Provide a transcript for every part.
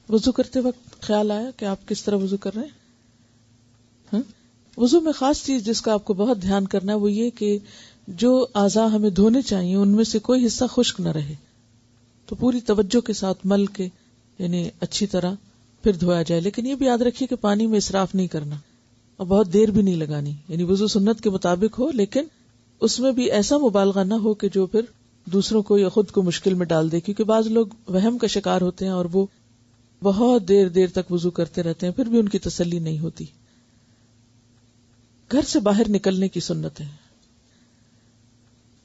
وضو کرتے وقت خیال آیا کہ آپ کس طرح وضو کر رہے ہیں؟ وضو میں خاص چیز جس کا آپ کو بہت دھیان کرنا ہے وہ یہ کہ جو اعضاء ہمیں دھونے چاہیے ان میں سے کوئی حصہ خشک نہ رہے، تو پوری توجہ کے ساتھ مل کے یعنی اچھی طرح پھر دھویا جائے. لیکن یہ بھی یاد رکھیے کہ پانی میں اسراف نہیں کرنا اور بہت دیر بھی نہیں لگانی، یعنی وضو سنت کے مطابق ہو لیکن اس میں بھی ایسا مبالغہ نہ ہو کہ جو پھر دوسروں کو یا خود کو مشکل میں ڈال دے، کیونکہ بعض لوگ وہم کا شکار ہوتے ہیں اور وہ بہت دیر تک وضو کرتے رہتے ہیں، پھر بھی ان کی تسلی نہیں ہوتی. گھر سے باہر نکلنے کی سنت ہے.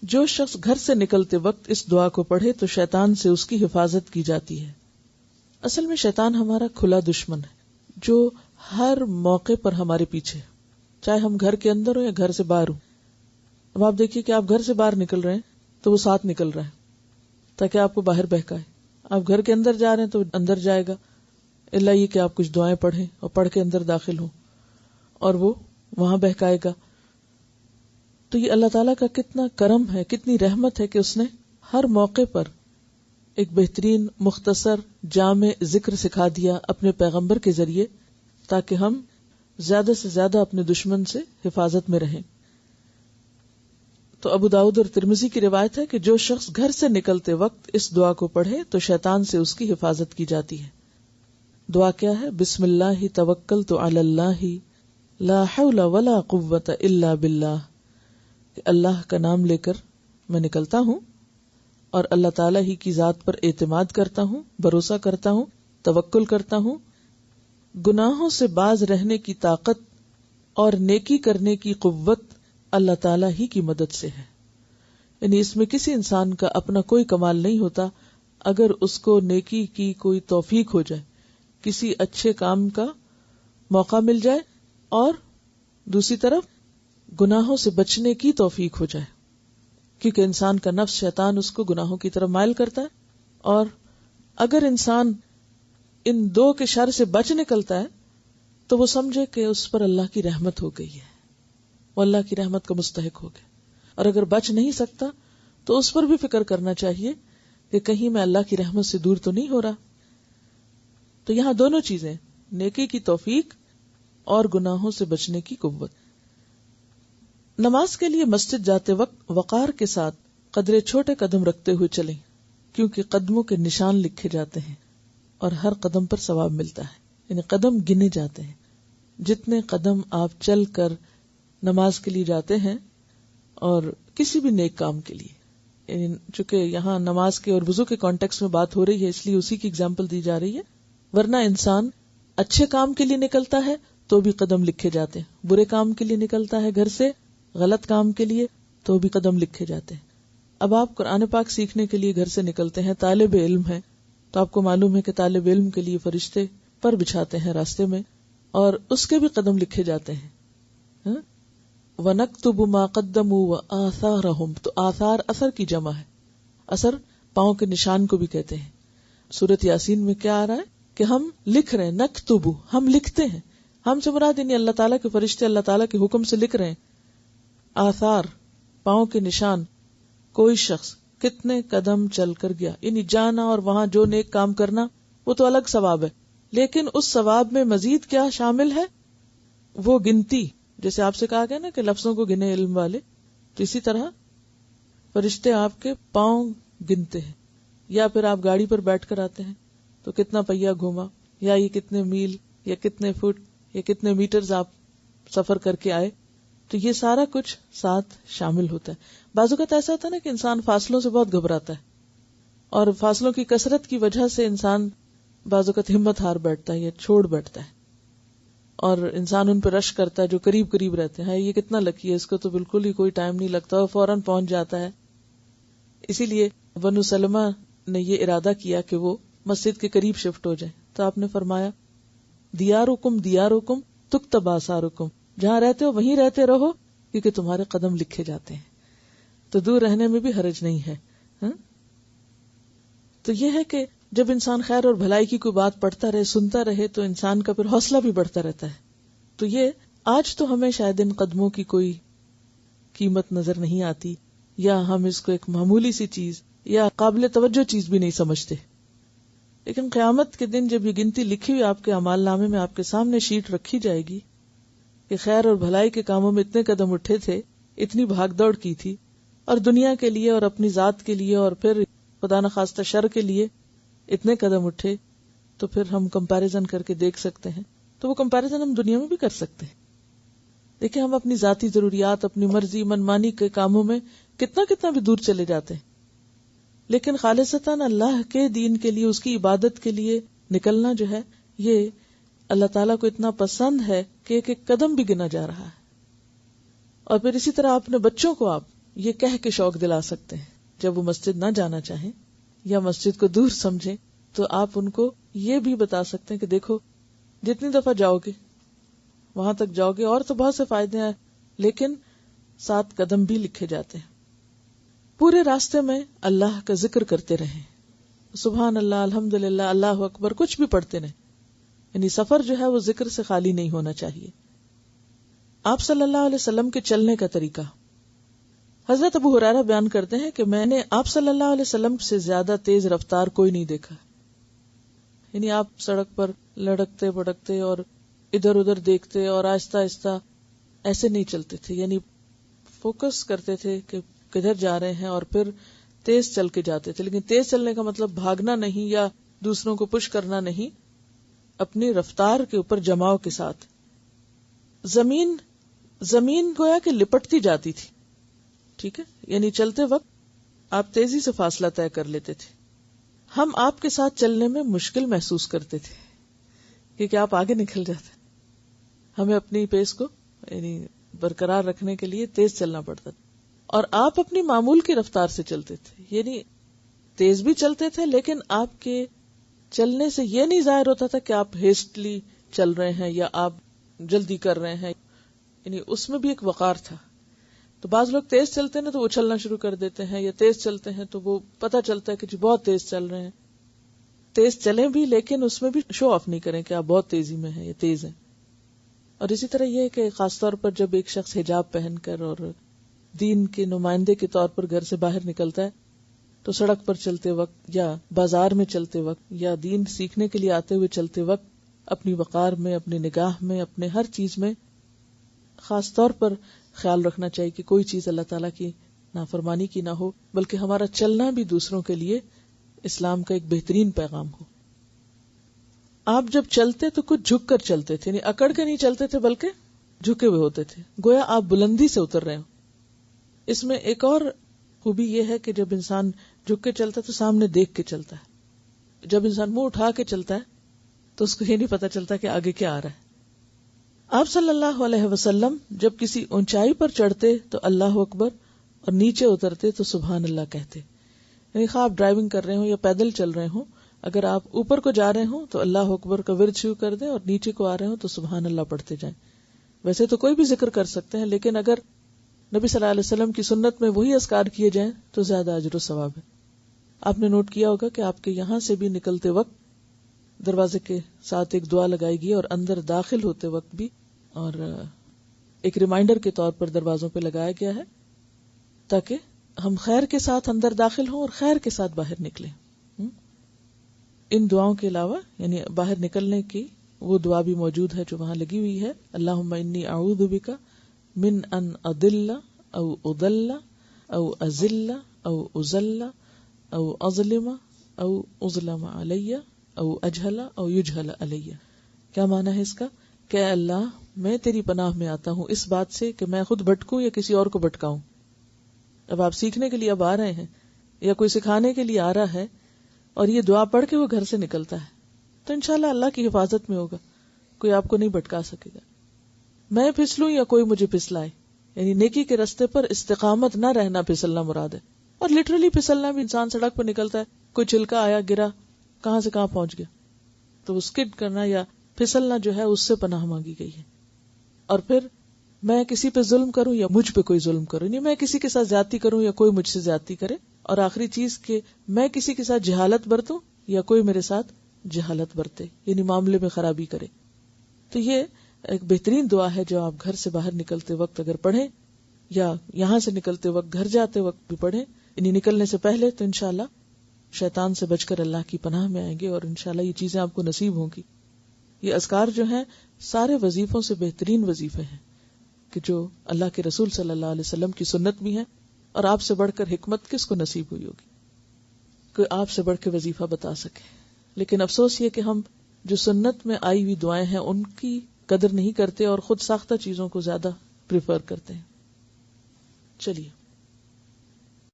جو شخص گھر سے نکلتے وقت اس دعا کو پڑھے تو شیطان سے اس کی حفاظت کی جاتی ہے. اصل میں شیطان ہمارا کھلا دشمن ہے جو ہر موقع پر ہمارے پیچھے، چاہے ہم گھر کے اندر ہوں یا گھر سے باہر ہوں. اب آپ دیکھیے کہ آپ گھر سے باہر نکل رہے ہیں تو وہ ساتھ نکل رہا ہے تاکہ آپ کو باہر بہکائے. آپ گھر کے اندر جا رہے ہیں تو اندر جائے گا، اللہ یہ کہ آپ کچھ دعائیں پڑھیں اور پڑھ کے اندر داخل ہوں اور وہ وہاں بہکائے گا. تو یہ اللہ تعالیٰ کا کتنا کرم ہے، کتنی رحمت ہے کہ اس نے ہر موقع پر ایک بہترین مختصر جامع ذکر سکھا دیا اپنے پیغمبر کے ذریعے تاکہ ہم زیادہ سے زیادہ اپنے دشمن سے حفاظت میں رہیں. تو ابو داؤد اور ترمذی کی روایت ہے کہ جو شخص گھر سے نکلتے وقت اس دعا کو پڑھے تو شیطان سے اس کی حفاظت کی جاتی ہے. دعا کیا ہے؟ بسم اللہ توکلت علی اللہ لا حول ولا قوت الا باللہ. کہ اللہ کا نام لے کر میں نکلتا ہوں اور اللہ تعالیٰ ہی کی ذات پر اعتماد کرتا ہوں، بھروسہ کرتا ہوں، توکل کرتا ہوں. گناہوں سے باز رہنے کی طاقت اور نیکی کرنے کی قوت اللہ تعالیٰ ہی کی مدد سے ہے. یعنی اس میں کسی انسان کا اپنا کوئی کمال نہیں ہوتا. اگر اس کو نیکی کی کوئی توفیق ہو جائے، کسی اچھے کام کا موقع مل جائے اور دوسری طرف گناہوں سے بچنے کی توفیق ہو جائے، کیونکہ انسان کا نفس شیطان اس کو گناہوں کی طرف مائل کرتا ہے. اور اگر انسان ان دو کے شر سے بچ نکلتا ہے تو وہ سمجھے کہ اس پر اللہ کی رحمت ہو گئی ہے، وہ اللہ کی رحمت کا مستحق ہو گیا. اور اگر بچ نہیں سکتا تو اس پر بھی فکر کرنا چاہیے کہ کہیں میں اللہ کی رحمت سے دور تو نہیں ہو رہا. تو یہاں دونوں چیزیں، نیکی کی توفیق اور گناہوں سے بچنے کی قوت. نماز کے لیے مسجد جاتے وقت وقار کے ساتھ قدرے چھوٹے قدم رکھتے ہوئے چلیں، کیونکہ قدموں کے نشان لکھے جاتے ہیں اور ہر قدم پر ثواب ملتا ہے. یعنی قدم گنے جاتے ہیں. جتنے قدم آپ چل کر نماز کے لیے جاتے ہیں اور کسی بھی نیک کام کے لیے، یعنی چونکہ یہاں نماز کے اور وضو کے کانٹیکس میں بات ہو رہی ہے اس لیے اسی کی اگزامپل دی جا رہی ہے، ورنہ انسان اچھے کام کے لیے نکلتا ہے تو بھی قدم لکھے جاتے ہیں، برے کام کے لیے نکلتا ہے گھر سے، غلط کام کے لیے، تو بھی قدم لکھے جاتے ہیں. اب آپ قرآن پاک سیکھنے کے لیے گھر سے نکلتے ہیں، طالب علم ہیں تو آپ کو معلوم ہے کہ طالب علم کے لیے فرشتے پر بچھاتے ہیں راستے میں اور اس کے بھی قدم لکھے جاتے ہیں. وَنَكْتُبُ مَا قَدَّمُوا وَآثَارَهُمْ، تو آثار اثر کی جمع ہے. اثر پاؤں کے نشان کو بھی کہتے ہیں. سورۃ یاسین میں کیا آ رہا ہے کہ ہم لکھ رہے ہیں، نکتبو، ہم لکھتے ہیں. ہم سے مراد یعنی اللہ تعالیٰ کے فرشتے اللہ تعالیٰ کے حکم سے لکھ رہے ہیں. آثار پاؤں کے نشان، کوئی شخص کتنے قدم چل کر گیا، یعنی جانا اور وہاں جو نیک کام کرنا وہ تو الگ ثواب ہے، لیکن اس ثواب میں مزید کیا شامل ہے؟ وہ گنتی. جیسے آپ سے کہا گیا نا کہ لفظوں کو گنے علم والے، تو اسی طرح فرشتے آپ کے پاؤں گنتے ہیں. یا پھر آپ گاڑی پر بیٹھ کر آتے ہیں تو کتنا پہیا گھوما، یا یہ کتنے میل یا کتنے فٹ یا کتنے میٹرز آپ سفر کر کے آئے، تو یہ سارا کچھ ساتھ شامل ہوتا ہے. بعض اوقات ایسا ہوتا ہے نا کہ انسان فاصلوں سے بہت گھبراتا ہے اور فاصلوں کی کثرت کی وجہ سے انسان بعض اوقات ہمت ہار بیٹھتا ہے یا چھوڑ بیٹھتا ہے اور انسان ان پہ رش کرتا ہے جو قریب قریب رہتے ہیں. یہ کتنا لکی ہے، اس کو تو بالکل ہی کوئی ٹائم نہیں لگتا اور فوراً پہنچ جاتا ہے. اسی لیے بنو سلمہ نے یہ ارادہ کیا کہ وہ مسجد کے قریب شفٹ ہو جائیں، تو آپ نے فرمایا دیارکم دیارکم تکتب آثارکم، جہاں رہتے ہو وہیں رہتے رہو کیونکہ تمہارے قدم لکھے جاتے ہیں. تو دور رہنے میں بھی حرج نہیں ہے. تو یہ ہے کہ جب انسان خیر اور بھلائی کی کوئی بات پڑھتا رہے، سنتا رہے، تو انسان کا پھر حوصلہ بھی بڑھتا رہتا ہے. تو یہ آج تو ہمیں شاید ان قدموں کی کوئی قیمت نظر نہیں آتی، یا ہم اس کو ایک معمولی سی چیز یا قابل توجہ چیز بھی نہیں سمجھتے، لیکن قیامت کے دن جب یہ گنتی لکھی ہوئی آپ کے اعمال نامے میں آپ کے سامنے شیٹ رکھی جائے گی کہ خیر اور بھلائی کے کاموں میں اتنے قدم اٹھے تھے، اتنی بھاگ دوڑ کی تھی، اور دنیا کے لیے اور اپنی ذات کے لیے اور پھر خدا نخواستہ شر کے لیے اتنے قدم اٹھے، تو پھر ہم کمپیریزن کر کے دیکھ سکتے ہیں. تو وہ کمپیریزن ہم دنیا میں بھی کر سکتے ہیں. دیکھیں ہم اپنی ذاتی ضروریات، اپنی مرضی، منمانی کے کاموں میں کتنا بھی دور چلے جاتے ہیں، لیکن خالصتاً اللہ کے دین کے لیے، اس کی عبادت کے لیے نکلنا جو ہے، یہ اللہ تعالیٰ کو اتنا پسند ہے کہ ایک ایک قدم بھی گنا جا رہا ہے. اور پھر اسی طرح اپنے بچوں کو آپ یہ کہہ کے شوق دلا سکتے ہیں، جب وہ مسجد نہ جانا چاہیں یا مسجد کو دور سمجھیں، تو آپ ان کو یہ بھی بتا سکتے ہیں کہ دیکھو جتنی دفعہ جاؤ گے وہاں تک جاؤ گے، اور تو بہت سے فائدے ہیں، لیکن 7 قدم بھی لکھے جاتے ہیں. پورے راستے میں اللہ کا ذکر کرتے رہیں، سبحان اللہ، الحمدللہ، اللہ اکبر، کچھ بھی پڑھتے رہیں. یعنی سفر جو ہے وہ ذکر سے خالی نہیں ہونا چاہیے. آپ صلی اللہ علیہ وسلم کے چلنے کا طریقہ، حضرت ابو ہریرہ بیان کرتے ہیں کہ میں نے آپ صلی اللہ علیہ وسلم سے زیادہ تیز رفتار کوئی نہیں دیکھا. یعنی آپ سڑک پر لڑکتے بڑکتے اور ادھر ادھر دیکھتے اور آہستہ آہستہ ایسے نہیں چلتے تھے، یعنی فوکس کرتے تھے کہ کدھر جا رہے ہیں اور پھر تیز چل کے جاتے تھے. لیکن تیز چلنے کا مطلب بھاگنا نہیں یا دوسروں کو پش کرنا نہیں، اپنی رفتار کے اوپر جماؤ کے ساتھ. زمین گویا کہ لپٹتی جاتی تھی، ٹھیک ہے، یعنی چلتے وقت آپ تیزی سے فاصلہ طے کر لیتے تھے. ہم آپ کے ساتھ چلنے میں مشکل محسوس کرتے تھے کیونکہ آپ آگے نکل جاتے. ہمیں اپنی پیس کو یعنی برقرار رکھنے کے لیے تیز چلنا پڑتا تھا، اور آپ اپنی معمول کی رفتار سے چلتے تھے، یعنی تیز بھی چلتے تھے، لیکن آپ کے چلنے سے یہ نہیں ظاہر ہوتا تھا کہ آپ ہیسٹلی چل رہے ہیں یا آپ جلدی کر رہے ہیں، یعنی اس میں بھی ایک وقار تھا. تو بعض لوگ تیز چلتے ہیں تو وہ اچھلنا شروع کر دیتے ہیں، یا تیز چلتے ہیں تو وہ پتہ چلتا ہے کہ جی بہت تیز چل رہے ہیں. تیز چلیں بھی، لیکن اس میں بھی شو آف نہیں کریں کہ آپ بہت تیزی میں ہیں یا تیز ہیں. اور اسی طرح یہ ہے کہ خاص طور پر جب ایک شخص حجاب پہن کر اور دین کے نمائندے کے طور پر گھر سے باہر نکلتا ہے، تو سڑک پر چلتے وقت یا بازار میں چلتے وقت یا دین سیکھنے کے لیے آتے ہوئے چلتے وقت اپنی وقار میں، اپنی نگاہ میں، اپنے ہر چیز میں خاص طور پر خیال رکھنا چاہیے کہ کوئی چیز اللہ تعالیٰ کی نافرمانی کی نہ ہو، بلکہ ہمارا چلنا بھی دوسروں کے لیے اسلام کا ایک بہترین پیغام ہو. آپ جب چلتے تو کچھ جھک کر چلتے تھے، یعنی اکڑ کے نہیں چلتے تھے بلکہ جھکے ہوئے ہوتے تھے، گویا آپ بلندی سے اتر رہے ہو. اس میں ایک اور خوبی یہ ہے کہ جب انسان جھک کے چلتا ہے تو سامنے دیکھ کے چلتا ہے. جب انسان منہ اٹھا کے چلتا ہے تو اس کو یہ نہیں پتا چلتا کہ آگے کیا آ رہا ہے. آپ صلی اللہ علیہ وسلم جب کسی اونچائی پر چڑھتے تو اللہ اکبر اور نیچے اترتے تو سبحان اللہ کہتے. یعنی خواہ آپ ڈرائیونگ کر رہے ہوں یا پیدل چل رہے ہوں، اگر آپ اوپر کو جا رہے ہوں تو اللہ اکبر کا ورد شروع کر دیں، اور نیچے کو آ رہے ہوں تو سبحان اللہ پڑھتے جائیں. ویسے تو کوئی بھی ذکر کر سکتے ہیں، لیکن اگر نبی صلی اللہ علیہ وسلم کی سنت میں وہی اذکار کیے جائیں تو زیادہ اجر و ثواب ہے. آپ نے نوٹ کیا ہوگا کہ آپ کے یہاں سے بھی نکلتے وقت دروازے کے ساتھ ایک دعا لگائی گئی، اور اندر داخل ہوتے وقت بھی، اور ایک ریمائنڈر کے طور پر دروازوں پہ لگایا گیا ہے تاکہ ہم خیر کے ساتھ اندر داخل ہوں اور خیر کے ساتھ باہر نکلیں. ان دعاؤں کے علاوہ یعنی باہر نکلنے کی وہ دعا بھی موجود ہے جو وہاں لگی ہوئی ہے. اللہم انی اعوذ بک من ان اضل او اضل او ازل او ازل او اظلم او اظلم علی او اجہل او یجہل علی. کیا معنی ہے اس کا؟ کہ اللہ میں تیری پناہ میں آتا ہوں اس بات سے کہ میں خود بھٹکوں یا کسی اور کو بھٹکاؤں. اب آپ سیکھنے کے لیے اب آ رہے ہیں یا کوئی سکھانے کے لیے آ رہا ہے اور یہ دعا پڑھ کے وہ گھر سے نکلتا ہے تو انشاءاللہ اللہ کی حفاظت میں ہوگا، کوئی آپ کو نہیں بھٹکا سکے گا. میں پھسلوں یا کوئی مجھے پھسلائے، یعنی نیکی کے راستے پر استقامت نہ رہنا پھسلنا مراد ہے. اور لٹرلی پھسلنا بھی، انسان سڑک پر نکلتا ہے، کوئی چھلکا آیا گرا، کہاں سے کہاں پہنچ گیا، تو وہ اسکڈ کرنا یا پھسلنا جو ہے اس سے پناہ مانگی گئی ہے. اور پھر میں کسی پہ ظلم کروں یا مجھ پہ کوئی ظلم کروں، یعنی میں کسی کے ساتھ زیادتی کروں یا کوئی مجھ سے زیادتی کرے. اور آخری چیز کہ میں کسی کے ساتھ جہالت برتوں یا کوئی میرے ساتھ جہالت برتے، یعنی معاملے میں خرابی کرے. تو یہ ایک بہترین دعا ہے جو آپ گھر سے باہر نکلتے وقت اگر پڑھیں یا یہاں سے نکلتے وقت گھر جاتے وقت بھی پڑھیں، یعنی نکلنے سے پہلے، تو انشاءاللہ شیطان سے بچ کر اللہ کی پناہ میں آئیں گے اور انشاءاللہ یہ چیزیں آپ کو نصیب ہوں گی. یہ اذکار جو ہیں سارے وظیفوں سے بہترین وظیفے ہیں کہ جو اللہ کے رسول صلی اللہ علیہ وسلم کی سنت بھی ہیں, اور آپ سے بڑھ کر حکمت کس کو نصیب ہوئی ہوگی کہ آپ سے بڑھ کے وظیفہ بتا سکے. لیکن افسوس یہ کہ ہم جو سنت میں آئی ہوئی دعائیں ہیں ان کی قدر نہیں کرتے اور خود ساختہ چیزوں کو زیادہ پریفر کرتے ہیں. چلیے